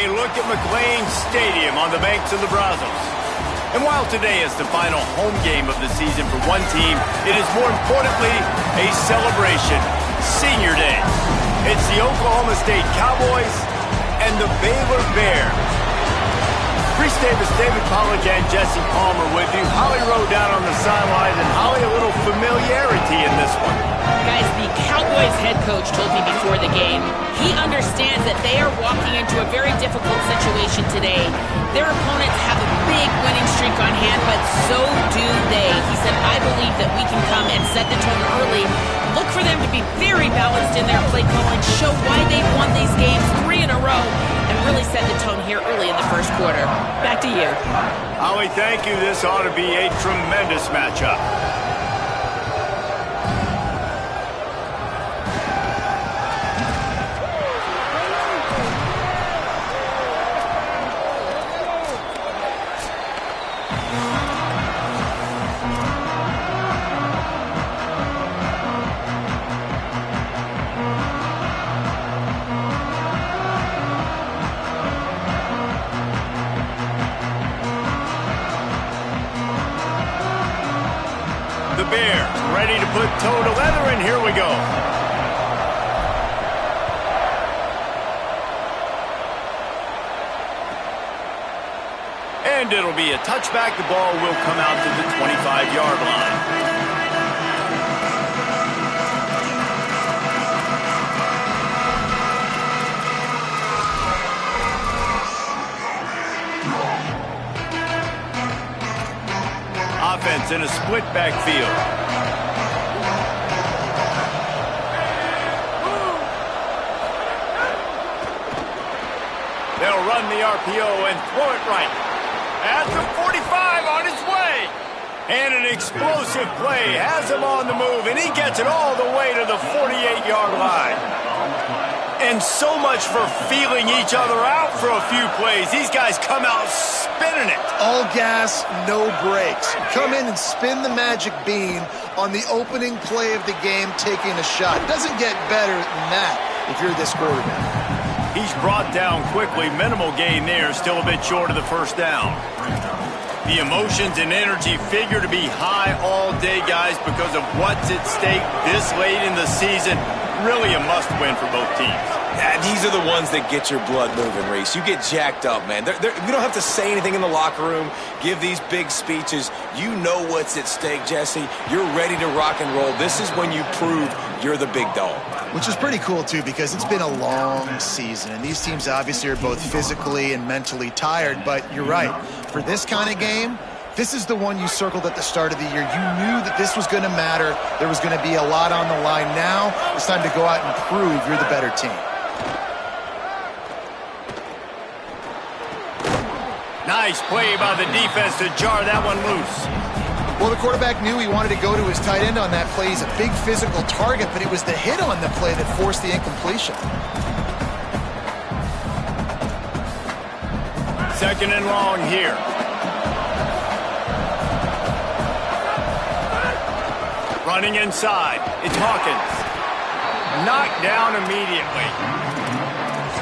a look at McLean Stadium on the banks of the Brazos. And while today is the final home game of the season for one team, it is more importantly a celebration, Senior Day. It's the Oklahoma State Cowboys and the Baylor Bears. Reese Davis, David Pollack, and Jesse Palmer with you. Holly Rowe down on the sidelines, and Holly, a little familiarity in this one. Guys, the Cowboys head coach told me before the game, he understands that they are walking into a very difficult situation today. Their opponents have a big winning streak on hand, but so do they. He said, I believe that we can come and set the tone early. Look for them to be very balanced in their play calling, show why they've won these games 3 in a row, and really set the tone here early in the first quarter. Back to you. Holly, thank you. This ought to be a tremendous matchup. The Bears ready to put toe to leather, and here we go. And it'll be a touchback. The ball will come out to the 25-yard line. Offense in a split backfield. They'll run the RPO and throw it right. At the 45 on his way. And an explosive play has him on the move, and he gets it all the way to the 48-yard line. And so much for feeling each other out for a few plays. These guys come out spinning it. All gas, no brakes. Come in and spin the magic bean on the opening play of the game, taking a shot. Doesn't get better than that if you're this quarterback. He's brought down quickly. Minimal gain there. Still a bit short of the first down. The emotions and energy figure to be high all day, guys, because of what's at stake this late in the season. Really a must-win for both teams. Yeah, these are the ones that get your blood moving, Reese. You get jacked up, man. You don't have to say anything in the locker room, give these big speeches. You know what's at stake, Jesse. You're ready to rock and roll. This is when you prove you're the big dog. Which is pretty cool, too, because it's been a long season, and these teams obviously are both physically and mentally tired, but you're right. For this kind of game, this is the one you circled at the start of the year. You knew that this was going to matter. There was going to be a lot on the line. Now it's time to go out and prove you're the better team. Nice play by the defense to jar that one loose. Well, the quarterback knew he wanted to go to his tight end on that play. He's a big physical target, but it was the hit on the play that forced the incompletion. Second and long here. Running inside. It's Hawkins. Knocked down immediately.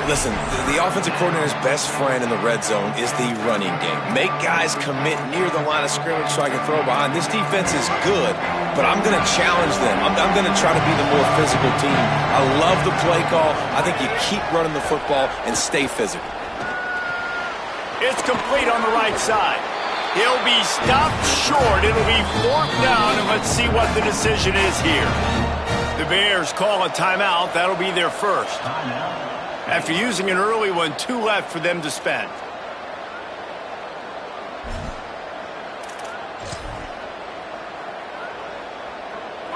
Listen, the offensive coordinator's best friend in the red zone is the running game. Make guys commit near the line of scrimmage so I can throw behind. This defense is good, but I'm going to challenge them. I'm going to try to be the more physical team. I love the play call. I think you keep running the football and stay physical. It's complete on the right side. He'll be stopped short. It'll be 4th down, and let's see what the decision is here. The Bears call a timeout. That'll be their first. After using an early one, 2 left for them to spend.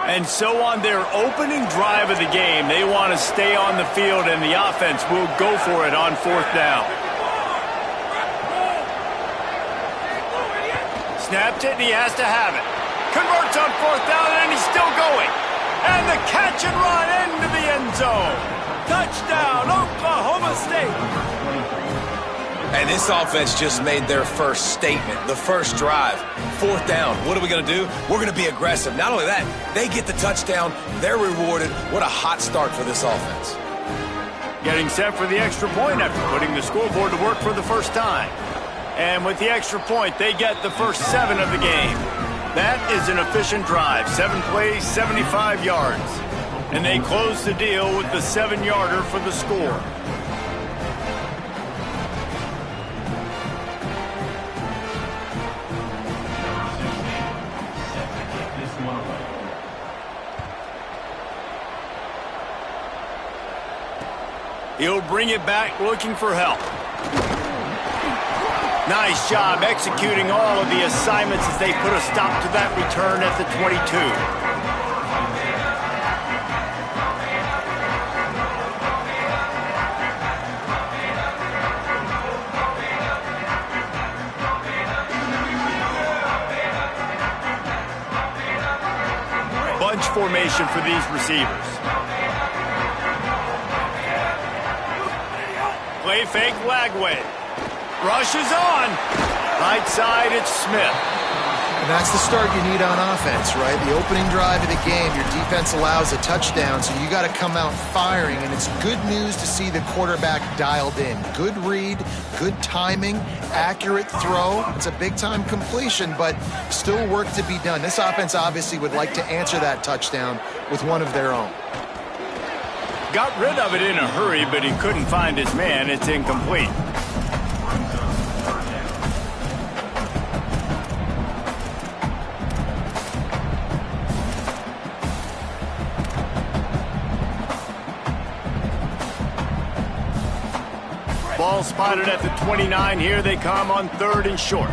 And so on their opening drive of the game, they want to stay on the field, and the offense will go for it on 4th down. Snapped it, and he has to have it. Converts on 4th down, and he's still going. And the catch and run into the end zone. Touchdown, Oklahoma State. And this offense just made their first statement, the first drive. 4th down. What are we going to do? We're going to be aggressive. Not only that, they get the touchdown. They're rewarded. What a hot start for this offense. Getting set for the extra point after putting the scoreboard to work for the first time. And with the extra point, they get the first 7 of the game. That is an efficient drive. 7 plays, 75 yards. And they close the deal with the 7-yarder for the score. He'll bring it back looking for help. Nice job executing all of the assignments as they put a stop to that return at the 22. Bunch formation for these receivers. Play fake Lagway. Rushes on. Right side, it's Smith. And that's the start you need on offense, right? The opening drive of the game, your defense allows a touchdown, so you got to come out firing, and it's good news to see the quarterback dialed in. Good read, good timing, accurate throw. It's a big-time completion, but still work to be done. This offense obviously would like to answer that touchdown with one of their own. Got rid of it in a hurry, but he couldn't find his man. It's incomplete. Ball spotted at the 29. Here they come on 3rd and short.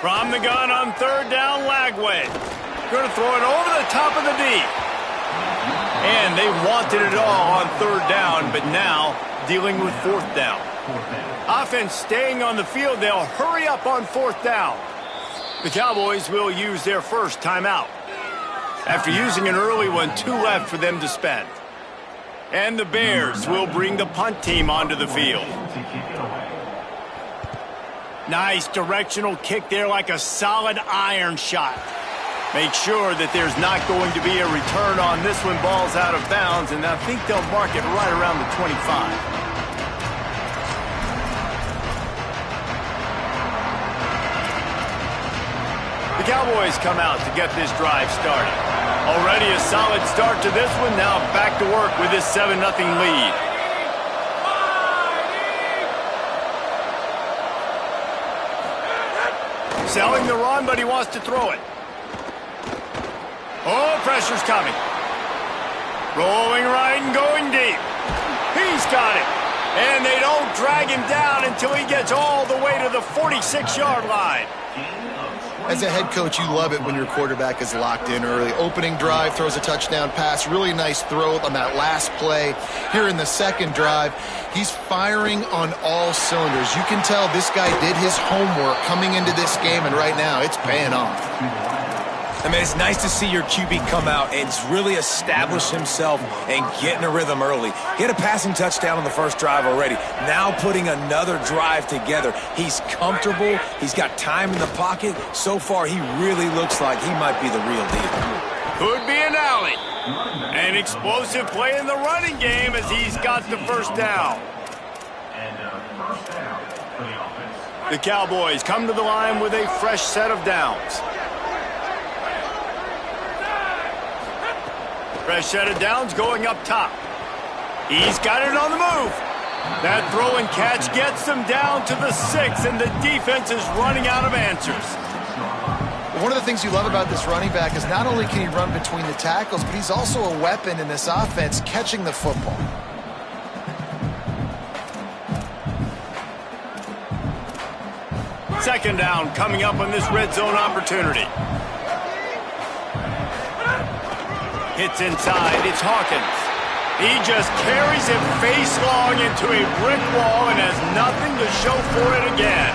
From the gun on 3rd down, Lagway. Going to throw it over the top of the D. And they wanted it all on 3rd down, but now dealing with 4th down. Offense staying on the field. They'll hurry up on 4th down. The Cowboys will use their first timeout. After using an early one, 2 left for them to spend. And the Bears will bring the punt team onto the field. Nice directional kick there, like a solid iron shot. Make sure that there's not going to be a return on this one. Ball's out of bounds, and I think they'll mark it right around the 25. The Cowboys come out to get this drive started. Already a solid start to this one. Now back to work with this 7-0 lead. Selling the run, but he wants to throw it. Oh, pressure's coming. Rolling right and going deep. He's got it. And they don't drag him down until he gets all the way to the 46-yard line. As a head coach, you love it when your quarterback is locked in early. Opening drive, throws a touchdown pass. Really nice throw on that last play. Here in the second drive, he's firing on all cylinders. You can tell this guy did his homework coming into this game, and right now it's paying off. I mean, it's nice to see your QB come out and really establish himself and get in a rhythm early. He had a passing touchdown on the first drive already. Now putting another drive together. He's comfortable. He's got time in the pocket. So far, he really looks like he might be the real deal. Could be an alley. An explosive play in the running game as he's got the first down. The Cowboys come to the line with a fresh set of downs. Fresh set of downs going up top. He's got it on the move. That throw and catch gets them down to the 6, and the defense is running out of answers. One of the things you love about this running back is not only can he run between the tackles, but he's also a weapon in this offense catching the football. Second down coming up on this red zone opportunity. Hits inside, it's Hawkins. He just carries it face long into a brick wall and has nothing to show for it again.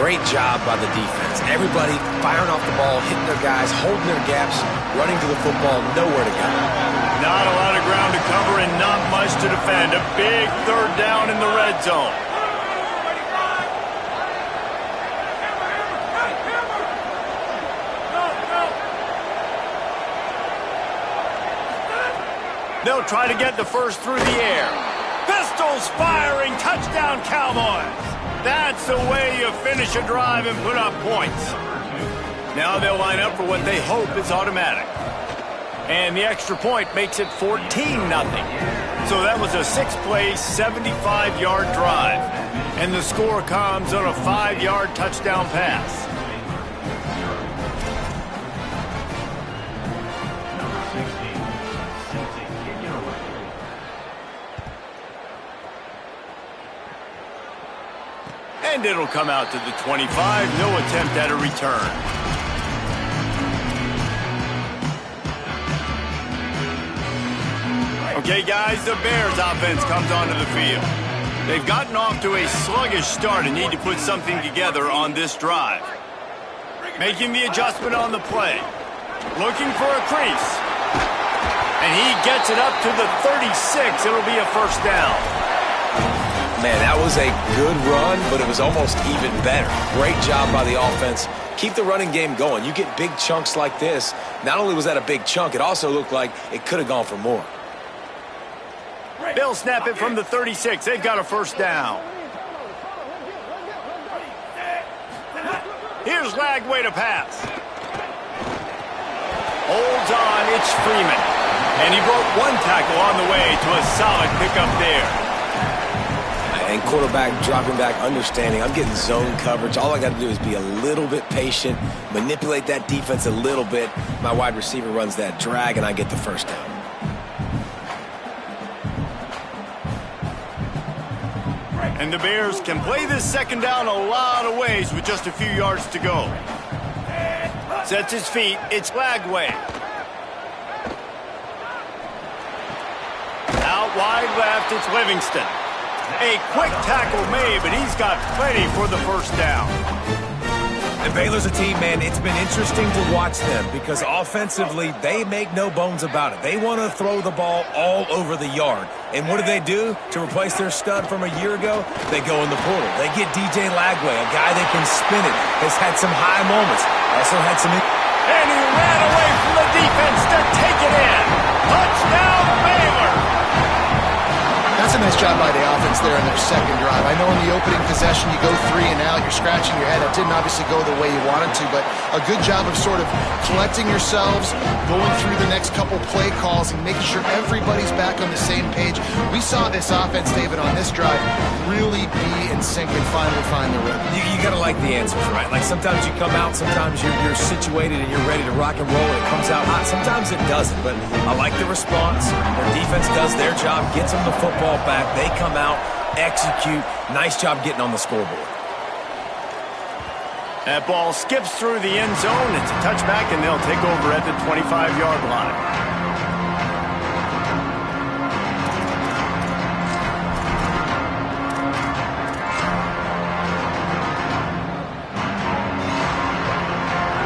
Great job by the defense. Everybody firing off the ball, hitting their guys, holding their gaps, running to the football, nowhere to go. Not a lot of ground to cover and not much to defend. A big third down in the red zone. They'll try to get the first through the air. Pistols firing, touchdown Cowboys. That's the way you finish a drive and put up points. Now they'll line up for what they hope is automatic. And the extra point makes it 14-0. So that was a 6-play, 75-yard drive. And the score comes on a 5-yard touchdown pass. And it'll come out to the 25. No attempt at a return. Okay, guys, the Bears offense comes onto the field. They've gotten off to a sluggish start and need to put something together on this drive. Making the adjustment on the play. Looking for a crease. And he gets it up to the 36. It'll be a first down. Man, that was a good run, but it was almost even better. Great job by the offense. Keep the running game going. You get big chunks like this. Not only was that a big chunk, it also looked like it could have gone for more. They'll snap it from the 36. They've got a first down. Here's Lagway to pass. Holds on, it's Freeman. And he broke one tackle on the way to a solid pickup there. And quarterback dropping back, understanding I'm getting zone coverage. All I got to do is be a little bit patient, manipulate that defense a little bit. My wide receiver runs that drag, and I get the first down. And the Bears can play this second down a lot of ways with just a few yards to go. Sets his feet. It's Lagway. Out wide left, it's Livingston. A quick tackle made, but he's got plenty for the first down. And Baylor's a team, man, it's been interesting to watch them because offensively, they make no bones about it. They want to throw the ball all over the yard. And what do? To replace their stud from a year ago? They go in the portal. They get DJ Lagway, a guy that can spin it, has had some high moments, also had some... And he ran away from the defense to take it in. Touchdown, Baylor! That's a nice job by the offense there in their second drive. I know in the opening possession you go 3 and out, you're scratching your head. That didn't obviously go the way you wanted to, but a good job of sort of collecting yourselves, going through the next couple play calls and making sure everybody's back on the same page. We saw this offense, David, on this drive really be in sync and finally find the rhythm. You got to like the answers, right? Like sometimes you come out, sometimes you're situated and you're ready to rock and roll and it comes out hot. Sometimes it doesn't, but I like the response. Their defense does their job, gets them the football back. They come out, execute. Nice job getting on the scoreboard. That ball skips through the end zone. It's a touchback, and they'll take over at the 25-yard line.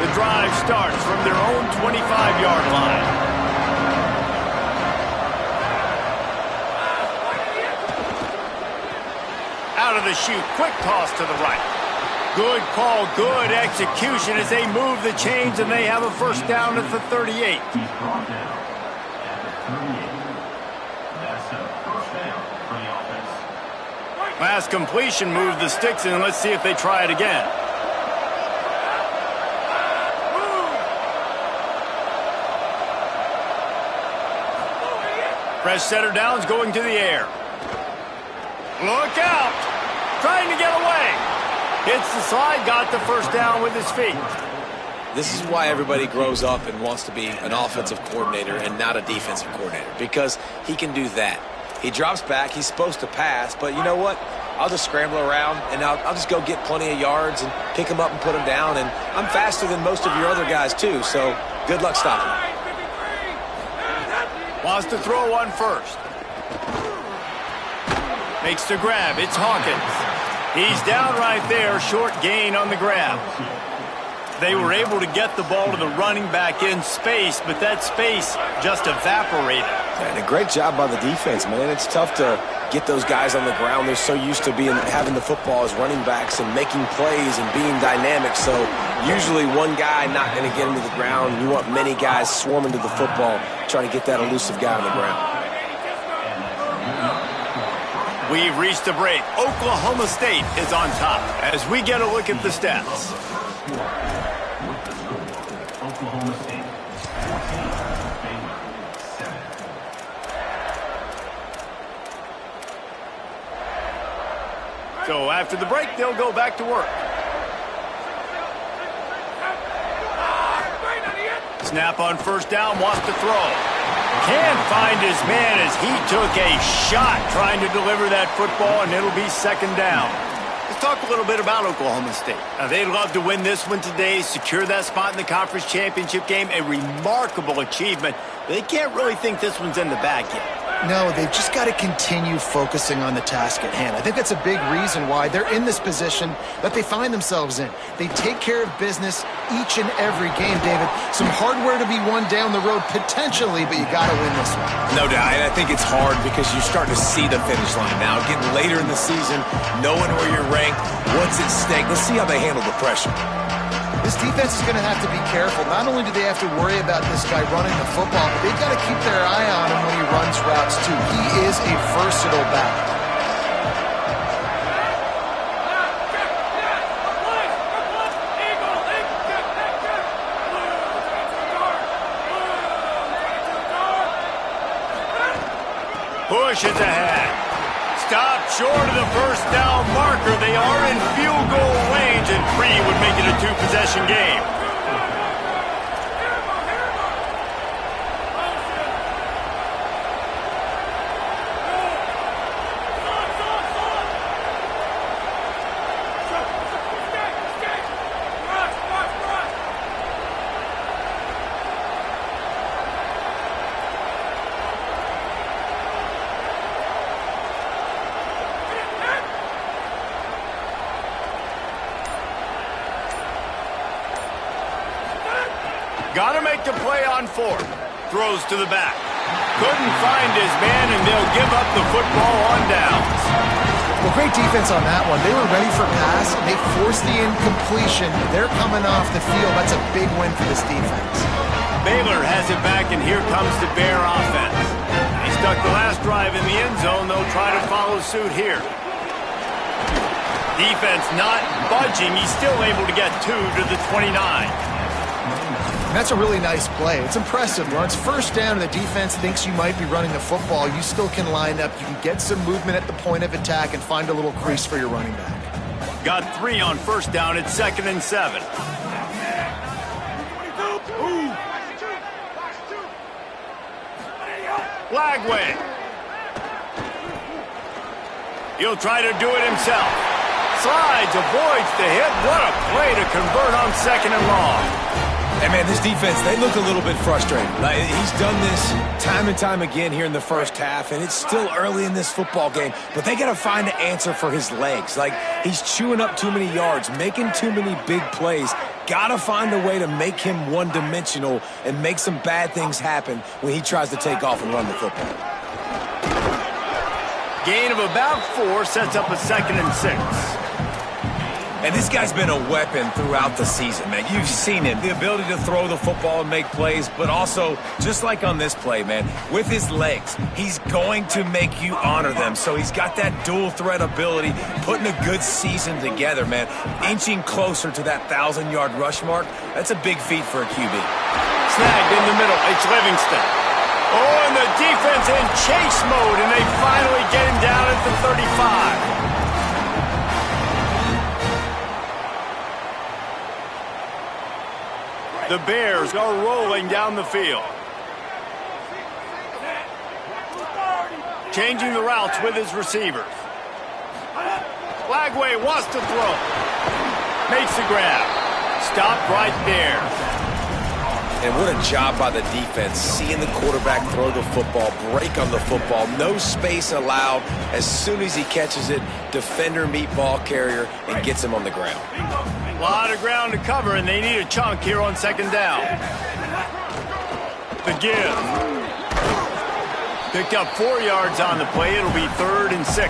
The drive starts from their own 25-yard line. Out of the chute, quick toss to the right. Good call, good execution as they move the chains and they have a first down at the 38. Last completion moved the sticks in. Let's see if they try it again. Fresh setter downs going to the air. Look out! Trying to get away. Hits the slide, got the first down with his feet. This is why everybody grows up and wants to be an offensive coordinator and not a defensive coordinator, because he can do that. He drops back, he's supposed to pass, but you know what? I'll just scramble around and I'll just go get plenty of yards and pick him up and put him down, and I'm faster than most of your other guys too, so good luck stopping him. Wants to throw one first. Makes the grab. It's Hawkins. He's down right there, short gain on the grab. They were able to get the ball to the running back in space, but that space just evaporated. And a great job by the defense, man. It's tough to get those guys on the ground. They're so used to having the football as running backs and making plays and being dynamic. So usually one guy not going to get him to the ground. You want many guys swarming to the football, trying to get that elusive guy on the ground. We've reached the break. Oklahoma State is on top as we get a look at the stats. Oklahoma State. So after the break, they'll go back to work. Snap on first down, wants to throw. Can't find his man as he took a shot trying to deliver that football, and it'll be second down. Let's talk a little bit about Oklahoma State. They'd love to win this one today, secure that spot in the conference championship game, a remarkable achievement. They can't really think this one's in the bag yet. No, they've just got to continue focusing on the task at hand. I think that's a big reason why they're in this position that they find themselves in. They take care of business each and every game, David. Some hardware to be won down the road potentially, but you got to win this one. No doubt, and I think it's hard because you're starting to see the finish line now. Getting later in the season, knowing where you're ranked, what's at stake. Let's see how they handle the pressure. This defense is going to have to be careful. Not only do they have to worry about this guy running the football, but they've got to keep their eye on him when he runs routes, too. He is a versatile back. Push it ahead. Stop short of the first down marker. They are in field goal range, and 3 would make it a 2-possession game. Got to make the play on 4th. Throws to the back. Couldn't find his man, and they'll give up the football on downs. Well, great defense on that one. They were ready for pass. They forced the incompletion. They're coming off the field. That's a big win for this defense. Baylor has it back, and here comes the Bear offense. He stuck the last drive in the end zone. They'll try to follow suit here. Defense not budging. He's still able to get 2 to the 29. And that's a really nice play. It's impressive. When it's first down and the defense thinks you might be running the football, you still can line up. You can get some movement at the point of attack and find a little crease for your running back. Got 3 on first down. It's 2nd and 7. Lagway. He'll try to do it himself. Slides, avoids the hit. What a play to convert on 2nd and long. Hey, man, this defense, they look a little bit frustrated. He's done this time and time again here in the first half, and it's still early in this football game, but they got to find an answer for his legs. He's chewing up too many yards, making too many big plays. Got to find a way to make him one-dimensional and make some bad things happen when he tries to take off and run the football. Gain of about 4 sets up a 2nd and 6. And this guy's been a weapon throughout the season, man. You've seen him. The ability to throw the football and make plays, but also, just like on this play, man, with his legs, he's going to make you honor them. So he's got that dual threat ability, putting a good season together, man. Inching closer to that 1,000-yard rush mark, that's a big feat for a QB. Snagged in the middle. It's Livingston. Oh, and the defense in chase mode, and they finally get him down at the 35. The Bears are rolling down the field. Changing the routes with his receivers. Lagway wants to throw. Makes the grab. Stopped right there. And what a job by the defense, seeing the quarterback throw the football, break on the football, no space allowed. As soon as he catches it, defender meet ball carrier and gets him on the ground. A lot of ground to cover, and they need a chunk here on second down. The give. Picked up 4 yards on the play. It'll be 3rd and 6.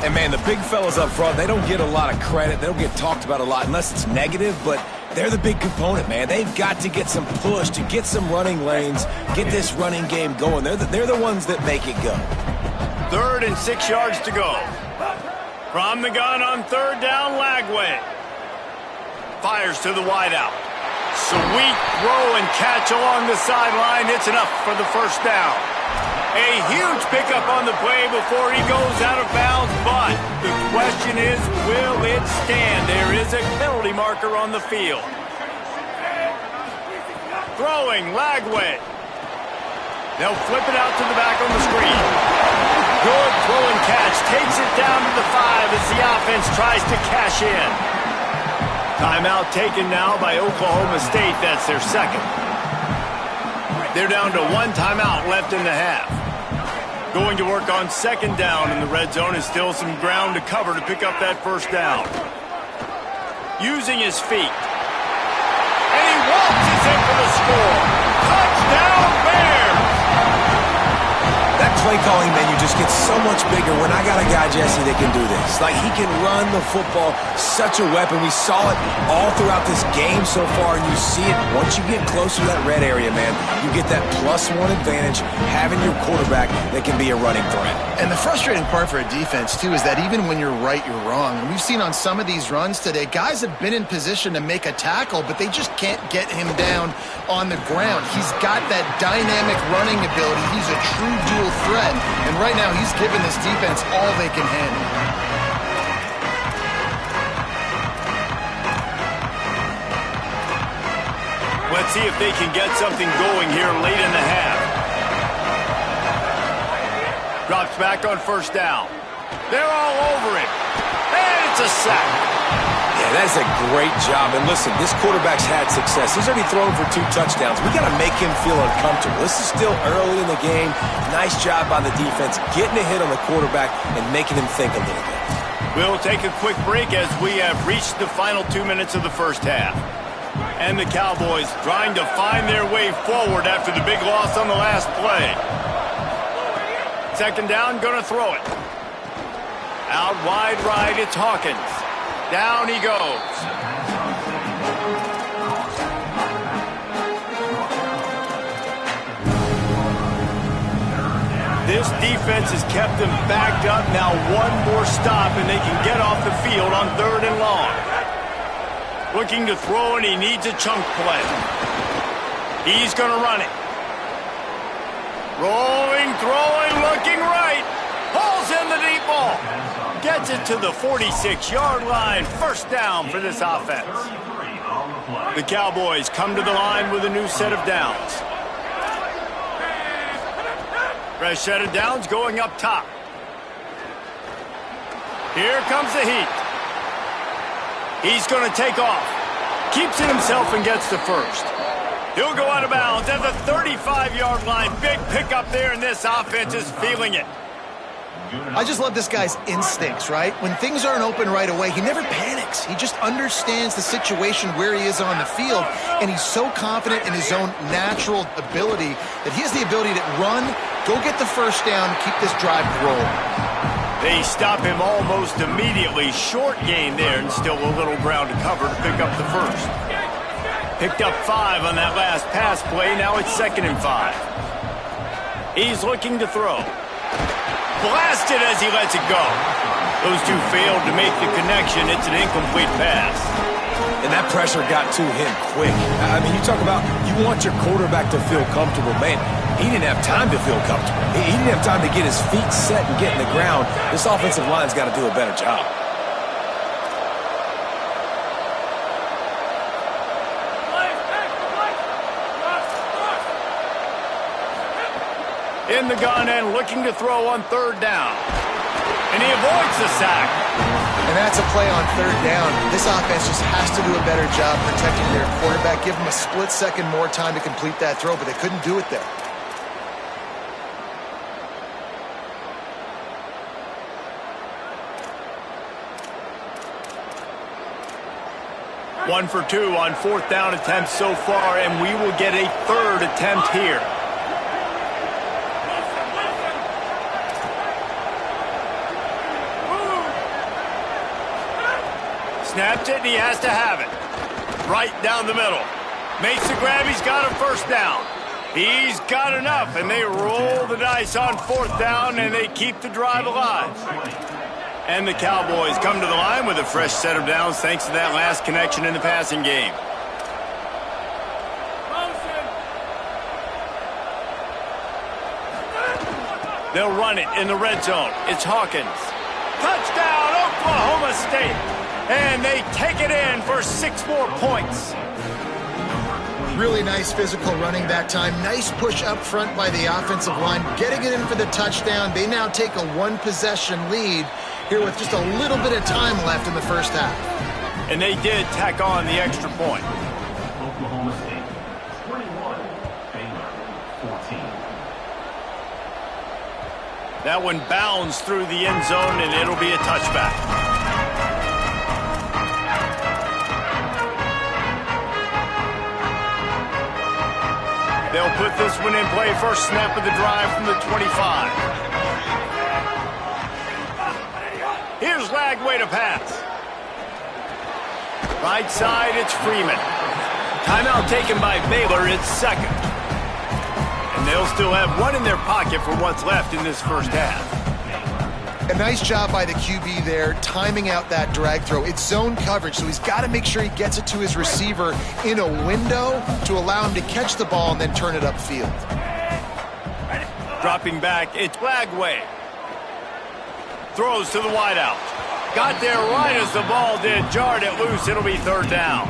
And, man, the big fellas up front, they don't get a lot of credit. They don't get talked about a lot unless it's negative, but they're the big component, man. They've got to get some push, to get some running lanes, get this running game going. They're the ones that make it go. 3rd and 6 yards to go. From the gun on 3rd down, Lagway. Fires to the wideout. Sweet throw and catch along the sideline. It's enough for the first down. A huge pickup on the play before he goes out of bounds, but the question is, will it stand? There is a penalty marker on the field. Throwing, Lagway. They'll flip it out to the back on the screen. Good throw and catch. Takes it down to the 5 as the offense tries to cash in. Timeout taken now by Oklahoma State. That's their second. They're down to 1 timeout left in the half. Going to work on second down in the red zone is still some ground to cover to pick up that first down. Using his feet. And he waltzes in for the score. Touchdown Bears! That play calling menu just gets so much bigger when I got a guy, Jesse, that can do this. Like, he can run the football, such a weapon. We saw it all throughout this game so far, and you see it once you get closer to that red area, man. You get that +1 advantage, having your quarterback that can be a running threat. And the frustrating part for a defense, too, is that even when you're right, you're wrong. And we've seen on some of these runs today, guys have been in position to make a tackle, but they just can't get him down on the ground. He's got that dynamic running ability. He's a true dual threat, and right now he's giving this defense all they can handle. Let's see if they can get something going here late in the half. Drops back on first down. They're all over it. And it's a sack. Yeah, that's a great job. And listen, this quarterback's had success. He's already thrown for 2 touchdowns. We got to make him feel uncomfortable. This is still early in the game. Nice job by the defense, getting a hit on the quarterback and making him think a little bit. We'll take a quick break as we have reached the final 2 minutes of the first half. And the Cowboys trying to find their way forward after the big loss on the last play. Second down, gonna throw it. Out wide right, it's Hawkins. Down he goes. This defense has kept them backed up. Now 1 more stop and they can get off the field on 3rd and long. Looking to throw, and he needs a chunk play. He's going to run it. Rolling, throwing, looking right. Pulls in the deep ball. Gets it to the 46-yard line. First down for this offense. The Cowboys come to the line with a new set of downs. Fresh set of downs going up top. Here comes the heat. He's going to take off. Keeps it himself and gets to first. He'll go out of bounds at the 35-yard line. Big pickup there, and this offense is feeling it. I just love this guy's instincts, right? When things aren't open right away, he never panics. He just understands the situation where he is on the field, and he's so confident in his own natural ability that he has the ability to run, go get the first down, keep this drive rolling. They stop him almost immediately. Short gain there, and still a little ground to cover to pick up the first. Picked up 5 on that last pass play. Now it's 2nd and 5. He's looking to throw. Blasted as he lets it go. Those two failed to make the connection. It's an incomplete pass. And that pressure got to him quick. I mean, you talk about you want your quarterback to feel comfortable. Man, he didn't have time to feel comfortable. He didn't have time to get his feet set and get in the ground. This offensive line's got to do a better job. In the gun and looking to throw on 3rd down. And he avoids the sack. And And that's a play on third down. This offense just has to do a better job protecting their quarterback. Give them a split second more time to complete that throw, but they couldn't do it there. One for two on fourth down attempts so far, and we will get a third attempt here. Snapped it, and he has to have it. Right down the middle. Makes the grab, he's got a first down. He's got enough, and they roll the dice on fourth down, and they keep the drive alive. And the Cowboys come to the line with a fresh set of downs thanks to that last connection in the passing game. They'll run it in the red zone. It's Hawkins. Touchdown, Oklahoma State. And they take it in for 6 more points. Really nice physical running that time. Nice push up front by the offensive line. Getting it in for the touchdown. They now take a one-possession lead here with just a little bit of time left in the first half. And they did tack on the extra point. Oklahoma State, 21, Baylor, 14. That one bounds through the end zone, and it'll be a touchback. They'll put this one in play. First snap of the drive from the 25. Here's Lagway to pass. Right side, it's Freeman. Timeout taken by Baylor. It's second. And they'll still have one in their pocket for what's left in this first half. A nice job by the QB there, timing out that drag throw. It's zone coverage, so he's got to make sure he gets it to his receiver in a window to allow him to catch the ball and then turn it upfield. Dropping back, it's Lagway. Throws to the wideout. Got there right as the ball did. Jarred it loose. It'll be third down.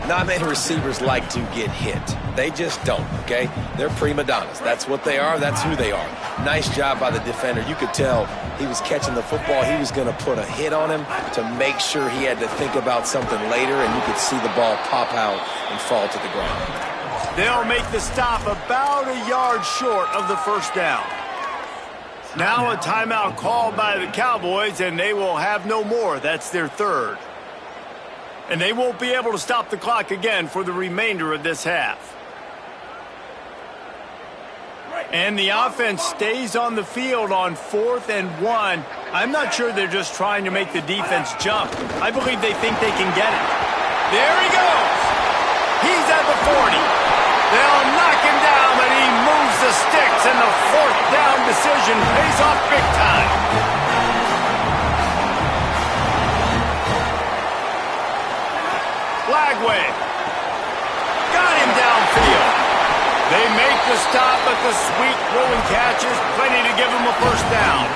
Not many receivers like to get hit. They just don't, okay? They're prima donnas. That's what they are. That's who they are. Nice job by the defender. You could tell he was catching the football. He was going to put a hit on him to make sure he had to think about something later, and you could see the ball pop out and fall to the ground. They'll make the stop about a yard short of the first down. Now a timeout called by the Cowboys, and they will have no more. That's their third. And they won't be able to stop the clock again for the remainder of this half. And the offense stays on the field on 4th and 1. I'm not sure they're just trying to make the defense jump. I believe they think they can get it. There he goes. He's at the 40. They'll knock him down, but he moves the sticks, and the 4th down decision pays off big time. Lagway. Got him downfield. They make the stop, but the sweet throwing catch is plenty to give them a first down.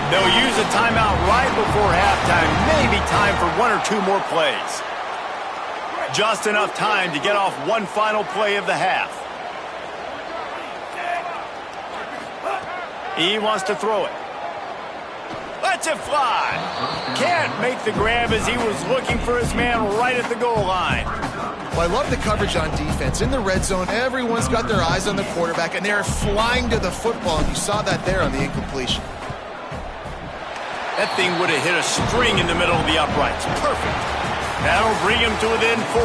They'll use a timeout right before halftime. Maybe time for 1 or 2 more plays. Just enough time to get off one final play of the half. He wants to throw it. Lets it fly. Can't make the grab as he was looking for his man right at the goal line. Well, I love the coverage on defense. In the red zone, everyone's got their eyes on the quarterback, and they're flying to the football, and you saw that there on the incompletion. That thing would have hit a string in the middle of the uprights. Perfect. That'll bring him to within 4.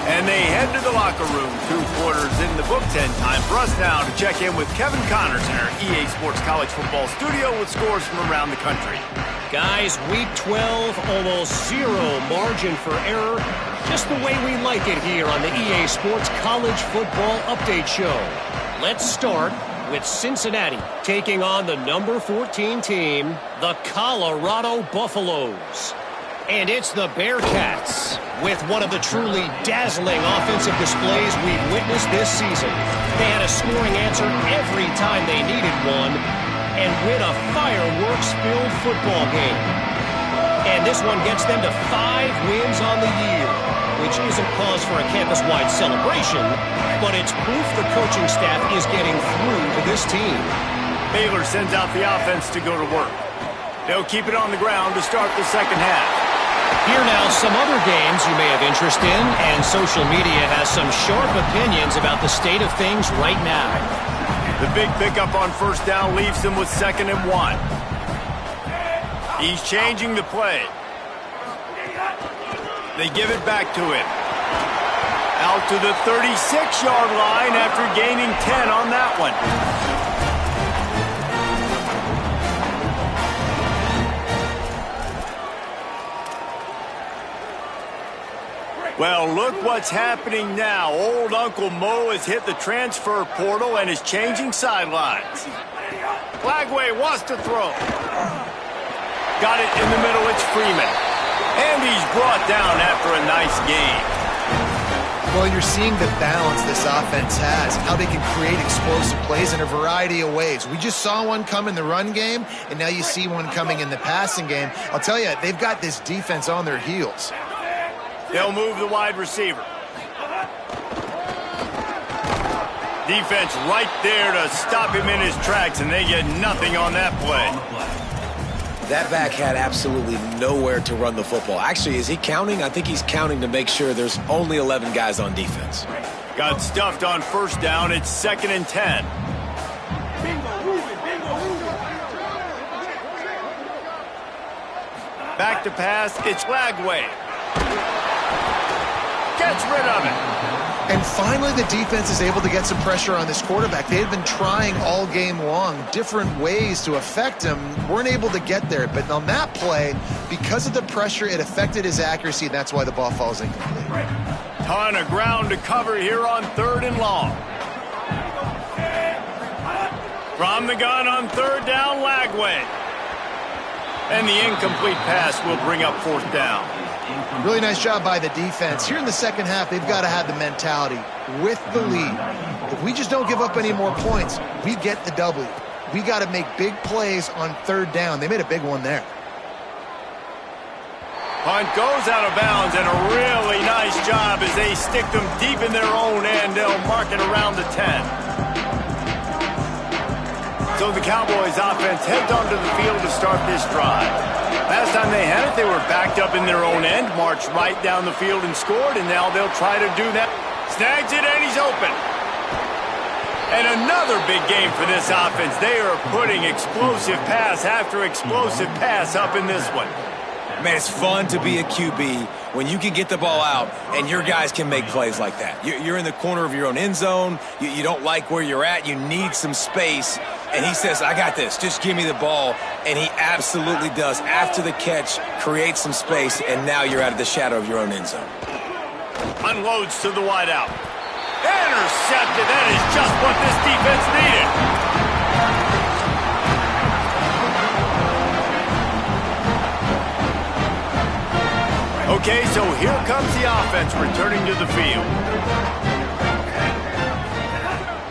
And they head to the locker room. 2 quarters in the books, and time for us now to check in with Kevin Connors in our EA Sports College Football studio with scores from around the country. Guys, week 12, almost 0 margin for error. Just the way we like it here on the EA Sports College Football Update Show. Let's start with Cincinnati taking on the number 14 team, the Colorado Buffaloes. And it's the Bearcats with one of the truly dazzling offensive displays we've witnessed this season. They had a scoring answer every time they needed one and win a fireworks-filled football game. And this one gets them to 5 wins on the year, which isn't cause for a campus-wide celebration, but it's proof the coaching staff is getting through to this team. Baylor sends out the offense to go to work. They'll keep it on the ground to start the second half. Here now, some other games you may have interest in, and social media has some sharp opinions about the state of things right now. The big pickup on first down leaves them with 2nd and 1. He's changing the play. They give it back to him. Out to the 36-yard line after gaining 10 on that one. Well, look what's happening now. Old Uncle Mo has hit the transfer portal and is changing sidelines. Flagway wants to throw. Got it in the middle. It's Freeman. And he's brought down after a nice game. Well, you're seeing the balance this offense has, how they can create explosive plays in a variety of ways. We just saw one come in the run game, and now you see one coming in the passing game. I'll tell you, they've got this defense on their heels. They'll move the wide receiver. Defense right there to stop him in his tracks, and they get nothing on that play. That back had absolutely nowhere to run the football. Actually, is he counting? I think he's counting to make sure there's only 11 guys on defense. Got stuffed on first down. It's 2nd and 10. Back to pass. It's Flagway. Gets rid of it. And finally, the defense is able to get some pressure on this quarterback. They had been trying all game long different ways to affect him. Weren't able to get there. But on that play, because of the pressure, it affected his accuracy, and that's why the ball falls incomplete. Ton of ground to cover here on 3rd and long. From the gun on 3rd down, Flagway. And the incomplete pass will bring up 4th down. Really nice job by the defense. Here in the second half, they've got to have the mentality with the lead. If we just don't give up any more points, we get the W. We got to make big plays on 3rd down. They made a big one there. Punt goes out of bounds, and a really nice job as they stick them deep in their own end. They'll mark it around the 10. So the Cowboys offense heads onto the field to start this drive. Last time they had it, they were backed up in their own end, marched right down the field and scored, and now they'll try to do that. Snags it, and he's open. And another big game for this offense. They are putting explosive pass after explosive pass up in this one. Man, it's fun to be a QB when you can get the ball out and your guys can make plays like that. You're in the corner of your own end zone. You don't like where you're at. You need some space. And he says, I got this. Just give me the ball. And he absolutely does. After the catch, create some space, and now you're out of the shadow of your own end zone. Unloads to the wideout. Intercepted. That is just what this defense needed. Okay, so here comes the offense returning to the field.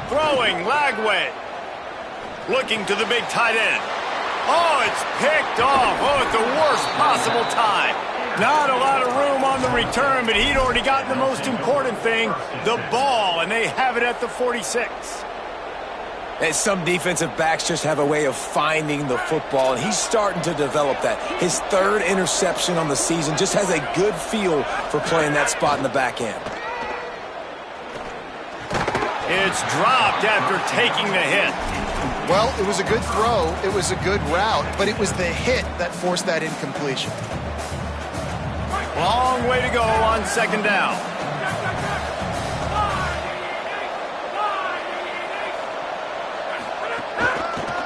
Throwing, Flagway. Looking to the big tight end. Oh, it's picked off. Oh, at the worst possible time. Not a lot of room on the return, but he'd already gotten the most important thing, the ball, and they have it at the 46. And some defensive backs just have a way of finding the football, and he's starting to develop that. His 3rd interception on the season, just has a good feel for playing that spot in the back end. It's dropped after taking the hit. Well, it was a good throw. It was a good route, but it was the hit that forced that incompletion. Long way to go on 2nd down.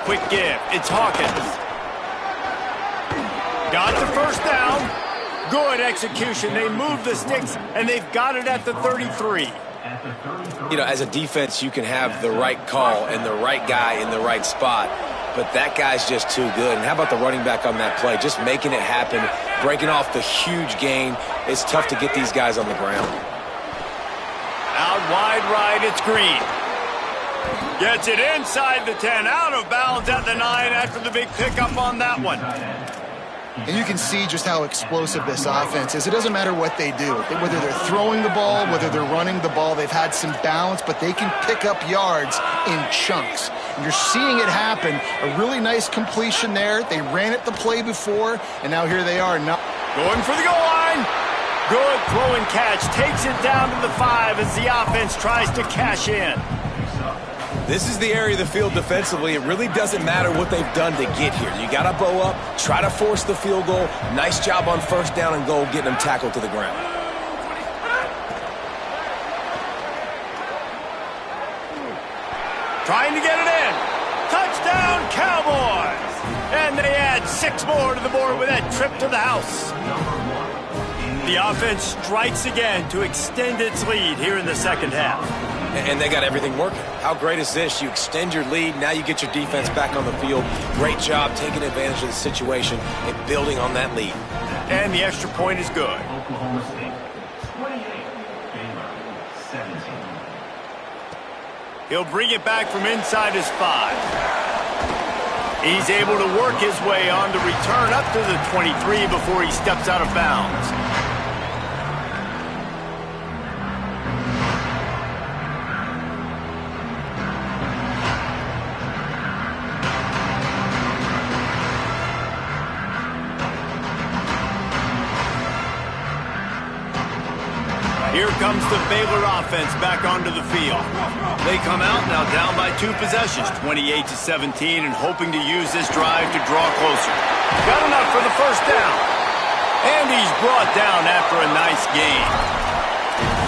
Quick give. It's Hawkins. Got the first down. Good execution. They move the sticks, and they've got it at the 33. You know, as a defense, you can have the right call and the right guy in the right spot, but that guy's just too good. And how about the running back on that play? Just making it happen, breaking off the huge gain. It's tough to get these guys on the ground. Out wide right, it's Green. Gets it inside the 10, out of bounds at the 9 after the big pickup on that one. And you can see just how explosive this offense is. It doesn't matter what they do. Whether they're throwing the ball, whether they're running the ball, they've had some balance, but they can pick up yards in chunks. And you're seeing it happen. A really nice completion there. They ran it the play before, and now here they are. Now going for the goal line. Good throw and catch. Takes it down to the 5 as the offense tries to cash in. This is the area of the field defensively. It really doesn't matter what they've done to get here. You got to bow up, try to force the field goal. Nice job on first down and goal, getting them tackled to the ground. Trying to get it in. Touchdown, Cowboys! And they add 6 more to the board with that trip to the house. The offense strikes again to extend its lead here in the second half. And they got everything working. How great is this? You extend your lead, now you get your defense back on the field. Great job taking advantage of the situation and building on that lead. And the extra point is good. Oklahoma State 28, Baylor 17. He'll bring it back from inside his 5. He's able to work his way on the return up to the 23 before he steps out of bounds. Here comes the Baylor offense back onto the field. They come out now down by 2 possessions, 28-17, and hoping to use this drive to draw closer. Got enough for the first down. And he's brought down after a nice gain.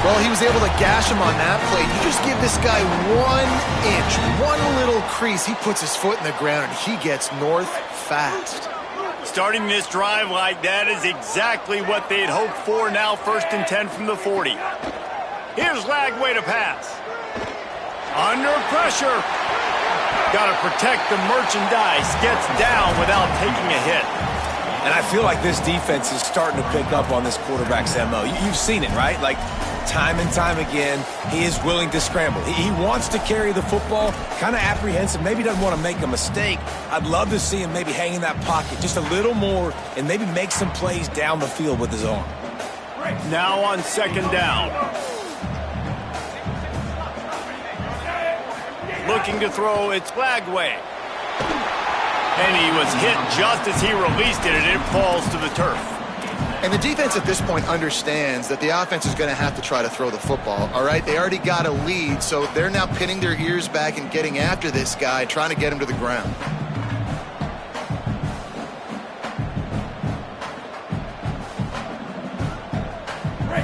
well, he was able to gash him on that play. You just give this guy 1 inch, one little crease, he puts his foot in the ground, and he gets north fast. Starting this drive like that is exactly what they'd hoped for. Now 1st and 10 from the 40. Here's Lagway to pass. Under pressure. Got to protect the merchandise. Gets down without taking a hit. And I feel like this defense is starting to pick up on this quarterback's MO. You've seen it, right? Like, time and time again, he is willing to scramble. He wants to carry the football, kind of apprehensive, maybe doesn't want to make a mistake. I'd love to see him maybe hang in that pocket just a little more and maybe make some plays down the field with his arm. Now on 2nd down. Looking to throw, it's Lagway. And he was hit just as he released it, and it falls to the turf. And the defense at this point understands that the offense is going to have to try to throw the football, all right? They already got a lead, so they're now pinning their ears back and getting after this guy, trying to get him to the ground.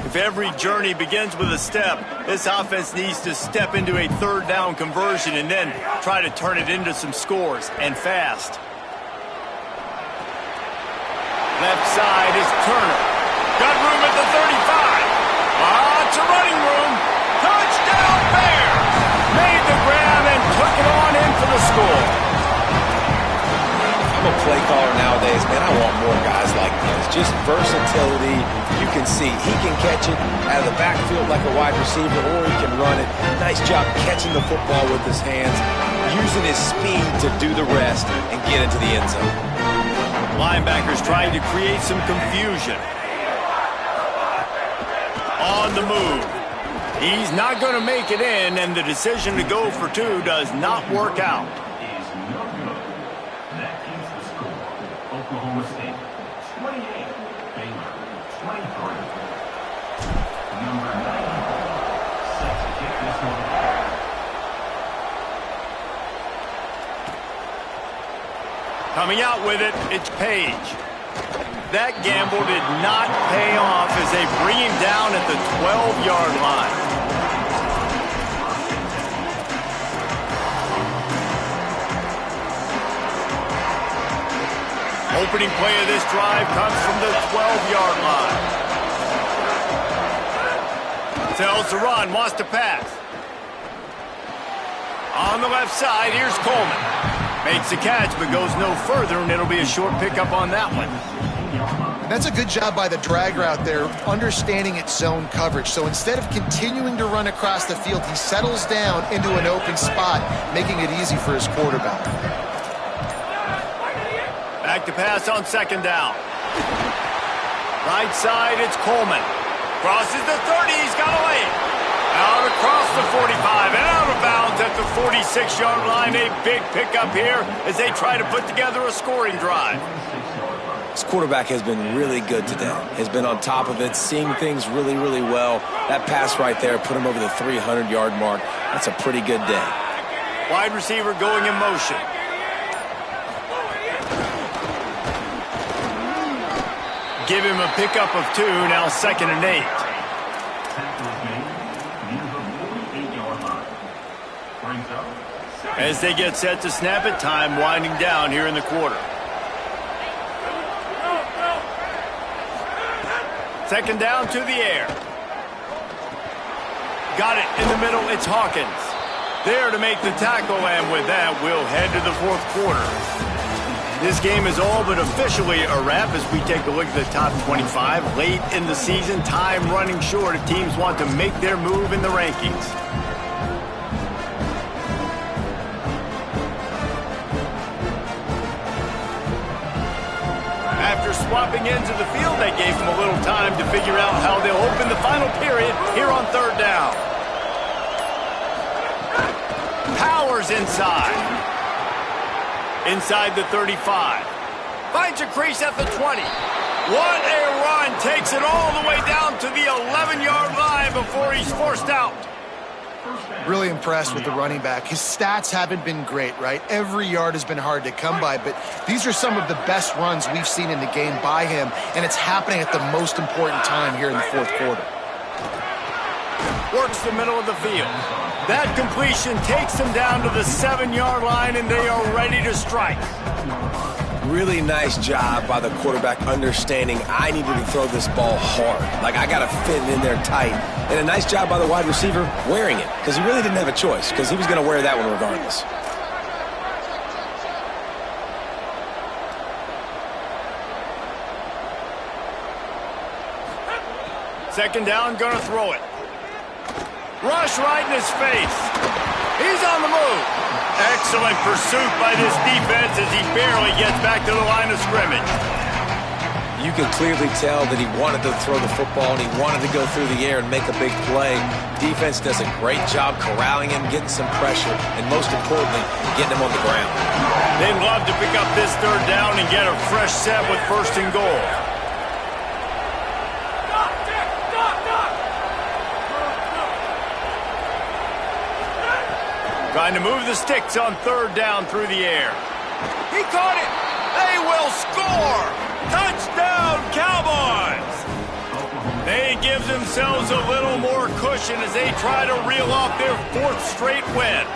If every journey begins with a step, this offense needs to step into a 3rd down conversion and then try to turn it into some scores, and fast. Left side is Turner. Got room at the 35. Lots of running room. Touchdown Bears! Made the grab and took it on in for the score. I'm a play caller nowadays, man. I want more guys like this. Just versatility. You can see he can catch it out of the backfield like a wide receiver, or he can run it. Nice job catching the football with his hands, using his speed to do the rest and get into the end zone. Linebackers trying to create some confusion. On the move. He's not going to make it in, and the decision to go for 2 does not work out. Is no good. That keeps the score. Oklahoma State 28, Baylor 23. Number 9 set to kick this one off. Coming out with it, it's Page. That gamble did not pay off as they bring him down at the 12-yard line. Opening play of this drive comes from the 12-yard line. Tells to run, wants to pass. On the left side, here's Coleman. Makes the catch, but goes no further, and it'll be a short pickup on that one. And that's a good job by the drag route there, understanding its zone coverage. So instead of continuing to run across the field, he settles down into an open spot, making it easy for his quarterback. Back to pass on 2nd down. Right side, it's Coleman. Crosses the 30, he's got a lane. Out across the 45 and out of bounds at the 46-yard line. A big pickup here as they try to put together a scoring drive. This quarterback has been really good today. Has been on top of it, seeing things really, really well. That pass right there put him over the 300-yard mark. That's a pretty good day. Wide receiver going in motion. Give him a pickup of 2, now 2nd and 8. As they get set to snap it, time winding down here in the quarter. 2nd down to the air. Got it in the middle, it's Hawkins. There to make the tackle, and with that, we'll head to the 4th quarter. This game is all but officially a wrap as we take a look at the top 25. Late in the season, time running short if teams want to make their move in the rankings. After swapping into the field, that gave them a little time to figure out how they'll open the final period here on 3rd down. Powers inside. Inside the 35. Finds a crease at the 20. What a run. Takes it all the way down to the 11-yard line before he's forced out. Really impressed with the running back. His stats haven't been great, right? Every yard has been hard to come by, but these are some of the best runs we've seen in the game by him, and it's happening at the most important time here in the 4th quarter. Works the middle of the field. That completion takes them down to the 7-yard line, and they are ready to strike. Really nice job by the quarterback understanding I needed to throw this ball hard. Like, I got to fit it in there tight. And a nice job by the wide receiver wearing it, because he really didn't have a choice, because he was going to wear that one regardless. Second down, gonna throw it. Rush right in his face. He's on the move. Excellent pursuit by this defense as he barely gets back to the line of scrimmage. You can clearly tell that he wanted to throw the football and he wanted to go through the air and make a big play. Defense does a great job corralling him, getting some pressure, and most importantly, getting him on the ground. They'd love to pick up this 3rd down and get a fresh set with 1st and goal. Trying to move the sticks on 3rd down through the air. He caught it. They will score. Touchdown, Cowboys. They give themselves a little more cushion as they try to reel off their 4th straight win.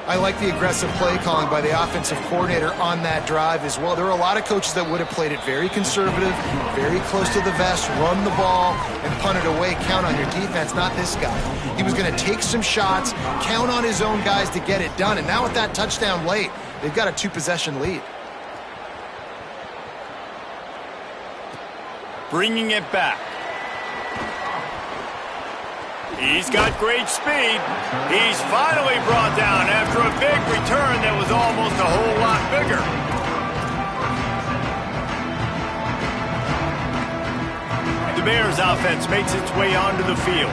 I like the aggressive play calling by the offensive coordinator on that drive as well. There are a lot of coaches that would have played it very conservative, very close to the vest, run the ball, and punt it away. Count on your defense, not this guy. He was going to take some shots, count on his own guys to get it done. And now with that touchdown late, they've got a 2-possession lead. Bringing it back. He's got great speed. He's finally brought down after a big return that was almost a whole lot bigger. The Bears offense makes its way onto the field.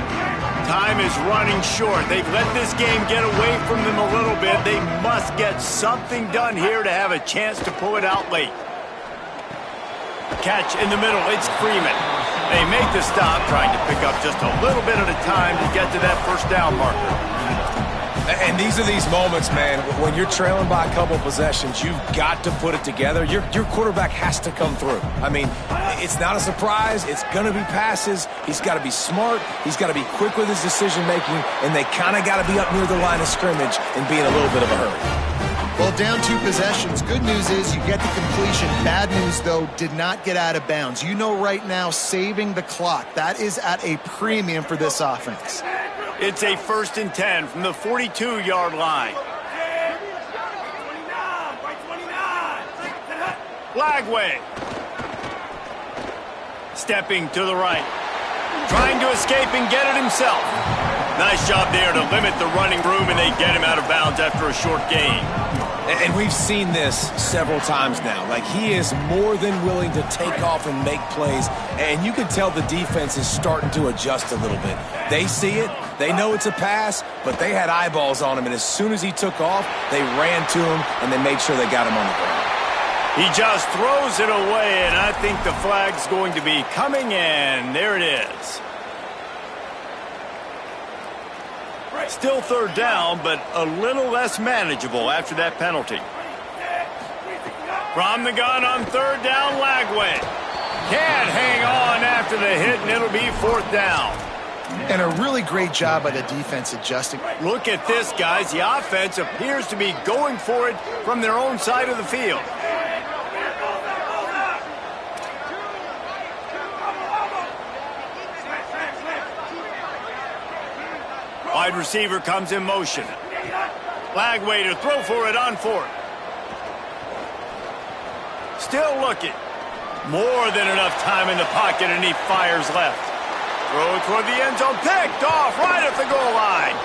Time is running short. They've let this game get away from them a little bit. They must get something done here to have a chance to pull it out late. Catch in the middle, it's Freeman. They make the stop, trying to pick up just a little bit at a time to get to that 1st down marker. And these are these moments, man, when you're trailing by a couple of possessions, you've got to put it together. Your quarterback has to come through. I mean, it's not a surprise. It's going to be passes. He's got to be smart. He's got to be quick with his decision-making, and they kind of got to be up near the line of scrimmage and be in a little bit of a hurry. Well, down 2 possessions. Good news is you get the completion. Bad news, though, did not get out of bounds. You know right now, saving the clock. That is at a premium for this offense. It's a 1st and 10 from the 42-yard line. Flagway. Stepping to the right. Trying to escape and get it himself. Nice job there to limit the running room, and they get him out of bounds after a short gain. And we've seen this several times now. Like, he is more than willing to take off and make plays. And you can tell the defense is starting to adjust a little bit. They see it. They know it's a pass, but they had eyeballs on him. And as soon as he took off, they ran to him, and they made sure they got him on the ground. He just throws it away, and I think the flag's going to be coming in. There it is. Still third down, but a little less manageable after that penalty. From the gun on third down, Lagway. Can't hang on after the hit, and it'll be fourth down. And a really great job by the defense adjusting. Look at this, guys. The offense appears to be going for it from their own side of the field. Wide receiver comes in motion. Lagway to throw for it on fourth. Still looking. More than enough time in the pocket, and he fires left. Throw toward the end zone. Picked off right at the goal line.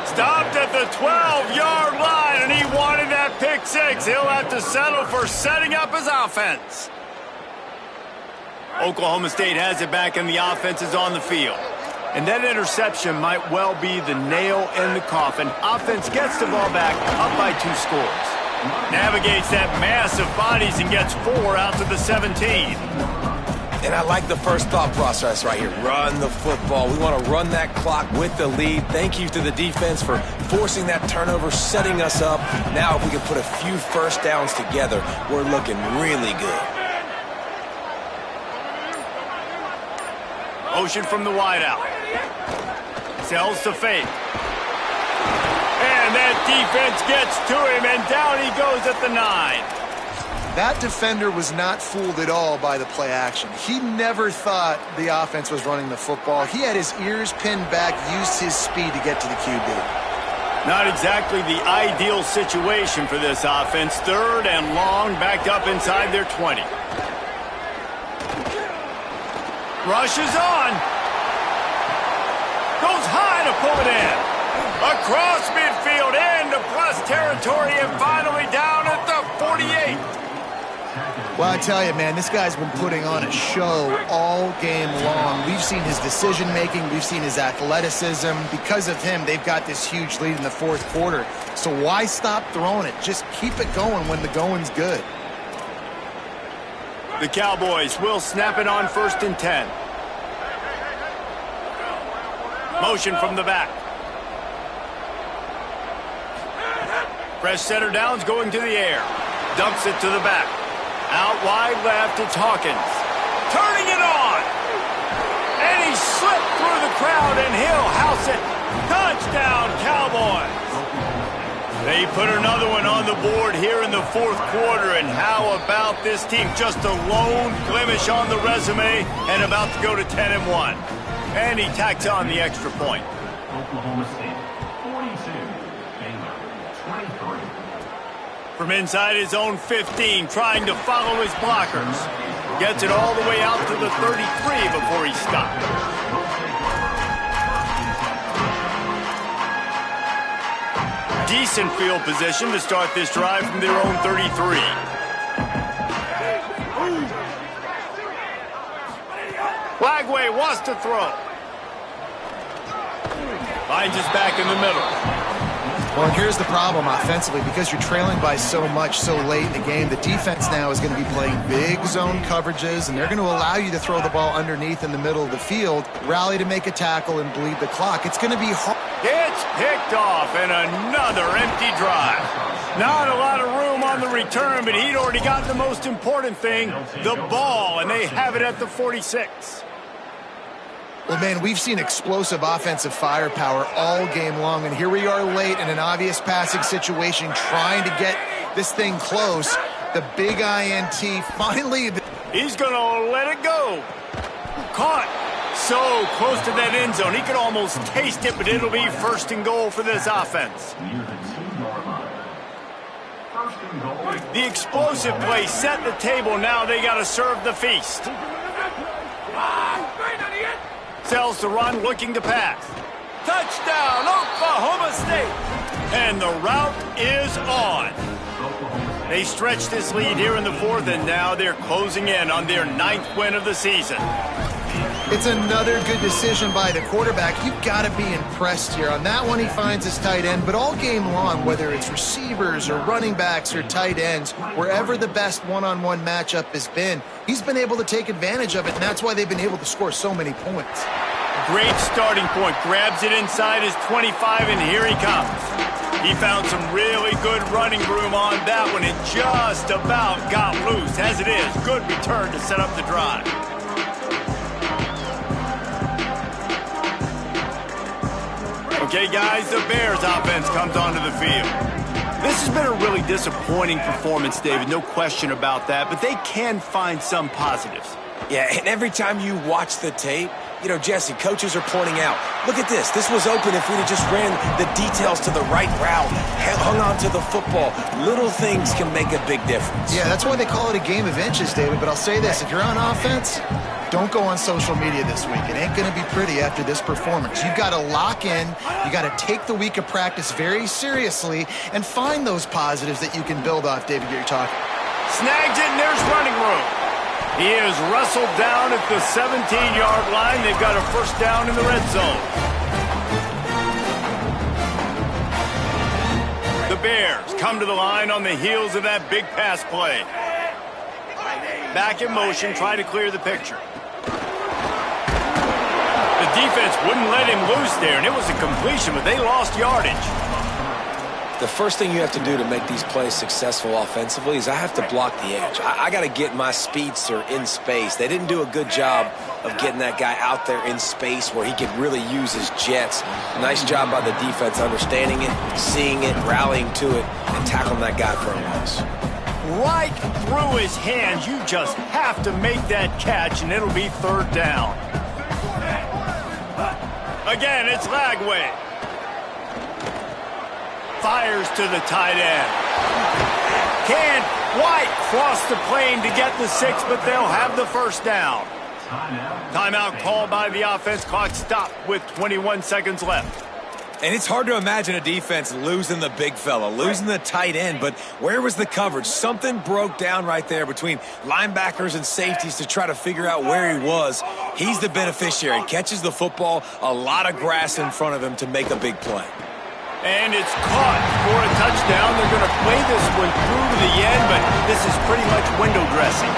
Stopped at the 12-yard line, and he wanted that pick six. He'll have to settle for setting up his offense. Oklahoma State has it back, and the offense is on the field. And that interception might well be the nail in the coffin. Offense gets the ball back, up by 2 scores. Navigates that mass of bodies and gets 4 out to the 17. And I like the first thought process right here. Run the football. We want to run that clock with the lead. Thank you to the defense for forcing that turnover, setting us up. Now if we can put a few first downs together, we're looking really good. Motion from the wideout. Sells to fake. And that defense gets to him, and down he goes at the 9. That defender was not fooled at all by the play action. He never thought the offense was running the football. He had his ears pinned back, used his speed to get to the QB. Not exactly the ideal situation for this offense. Third and long, backed up inside their 20. Rushes on. Goes high to pull it in. Across midfield, into plus territory, and finally down at the 48. Well, I tell you, man, this guy's been putting on a show all game long. We've seen his decision-making. We've seen his athleticism. Because of him, they've got this huge lead in the fourth quarter. So why stop throwing it? Just keep it going when the going's good. The Cowboys will snap it on first and 10. Motion from the back. Fresh center downs going to the air. Dumps it to the back. Out wide left, it's Hawkins. Turning it on. And he slipped through the crowd, and he'll house it. Touchdown, Cowboys. They put another one on the board here in the fourth quarter, and how about this team? Just a lone blemish on the resume and about to go to 10-1. And he tacks on the extra point. Oklahoma State, 42. Baylor, 23. From inside his own 15, trying to follow his blockers. Gets it all the way out to the 33 before he stops. Decent field position to start this drive from their own 33. Lagway wants to throw. Finds his back in the middle. Well, here's the problem offensively. Because you're trailing by so much so late in the game, the defense now is going to be playing big zone coverages, and they're going to allow you to throw the ball underneath in the middle of the field, rally to make a tackle, and bleed the clock. It's going to be hard. It's picked off, and another empty drive. Not a lot of room on the return, but he'd already gotten the most important thing, the ball, and they have it at the 46. Well, man, we've seen explosive offensive firepower all game long, and here we are late in an obvious passing situation trying to get this thing close. The big INT finally. He's going to let it go. Caught. So close to that end zone. He could almost taste it, but it'll be first and goal for this offense. Near the 2-yard line. First and goal. The explosive play set the table. Now they got to serve the feast. Sells to run, looking to pass. Touchdown, Oklahoma State. And the route is on. They stretched this lead here in the fourth, and now they're closing in on their 9th win of the season. It's another good decision by the quarterback. You've got to be impressed here. On that one, he finds his tight end, but all game long, whether it's receivers or running backs or tight ends, wherever the best one-on-one matchup has been, he's been able to take advantage of it, and that's why they've been able to score so many points. Great starting point. Grabs it inside his 25, and here he comes. He found some really good running room on that one and just about got loose. As it is, good return to set up the drive. Okay, guys, the Bears offense comes onto the field. This has been a really disappointing performance, David, no question about that, but they can find some positives. Yeah, and every time you watch the tape, you know, Jesse, coaches are pointing out, look at this. This was open if we'd have just ran the details to the right route, hung on to the football. Little things can make a big difference. Yeah, that's why they call it a game of inches, David. But I'll say this, if you're on offense, don't go on social media this week. It ain't going to be pretty after this performance. You've got to lock in. You got to take the week of practice very seriously and find those positives that you can build off, David, you're talking. Snagged it, and there's running room. He is wrestled down at the 17-yard line. They've got a first down in the red zone. The Bears come to the line on the heels of that big pass play. Back in motion, trying to clear the picture. The defense wouldn't let him loose there, and it was a completion, but they lost yardage. The first thing you have to do to make these plays successful offensively is I have to block the edge. I got to get my speedster in space. They didn't do a good job of getting that guy out there in space where he could really use his jets. Nice job by the defense understanding it, seeing it, rallying to it, and tackling that guy for a loss. Right through his hands. You just have to make that catch, and it'll be third down. Again, it's Lagway. Fires to the tight end. Can't quite cross the plane to get the 6, but they'll have the first down. Timeout called by the offense. Clock stopped with 21 seconds left. And it's hard to imagine a defense losing the big fella, losing the tight end, but where was the coverage? Something broke down right there between linebackers and safeties to try to figure out where he was. He's the beneficiary. Catches the football, a lot of grass in front of him to make a big play. And it's caught for a touchdown. They're going to play this one through to the end, but this is pretty much window dressing.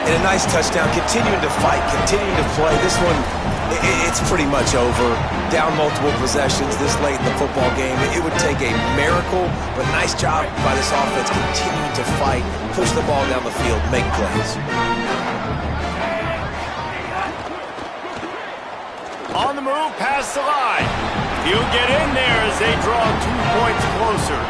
And a nice touchdown, continuing to fight, continuing to play. This one, it's pretty much over. Down multiple possessions this late in the football game. It would take a miracle, but nice job by this offense continuing to fight, push the ball down the field, make plays. On the move, past the line. He'll get in there as they draw 2 points closer.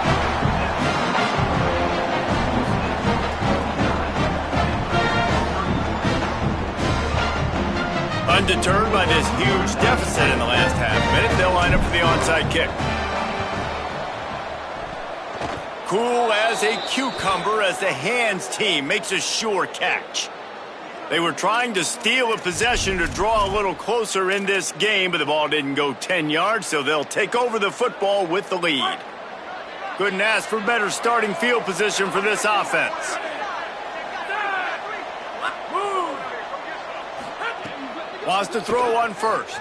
Undeterred by this huge deficit in the last half-minute, they'll line up for the onside kick. Cool as a cucumber as the hands team makes a sure catch. They were trying to steal a possession to draw a little closer in this game, but the ball didn't go 10 yards, so they'll take over the football with the lead. Couldn't ask for better starting field position for this offense. Wants to throw on first.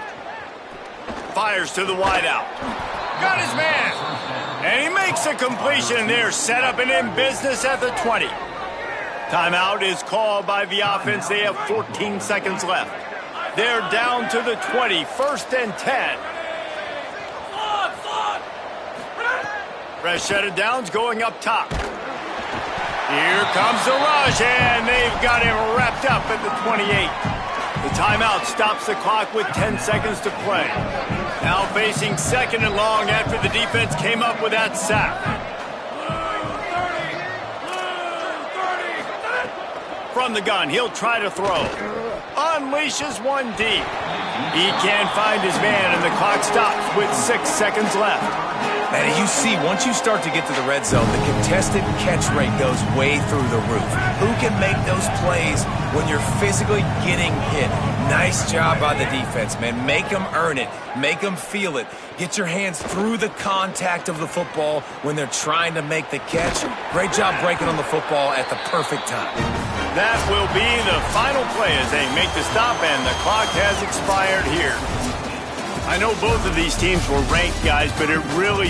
Fires to the wideout. Got his man. And he makes a completion there, set up and in business at the 20. Timeout is called by the offense. They have 14 seconds left. They're down to the 20, 1st and 10. Fresh set of downs going up top. Here comes the rush, and they've got him wrapped up at the 28. The timeout stops the clock with 10 seconds to play. Now facing 2nd and long after the defense came up with that sack. From the gun, he'll try to throw. Unleashes one deep. He can't find his man, and the clock stops with 6 seconds left. Man, you see, once you start to get to the red zone, the contested catch rate goes way through the roof. Who can make those plays when you're physically getting hit? Nice job by the defense, man. Make them earn it. Make them feel it. Get your hands through the contact of the football when they're trying to make the catch. Great job breaking on the football at the perfect time. That will be the final play as they make the stop, and the clock has expired here. I know both of these teams were ranked, guys, but it really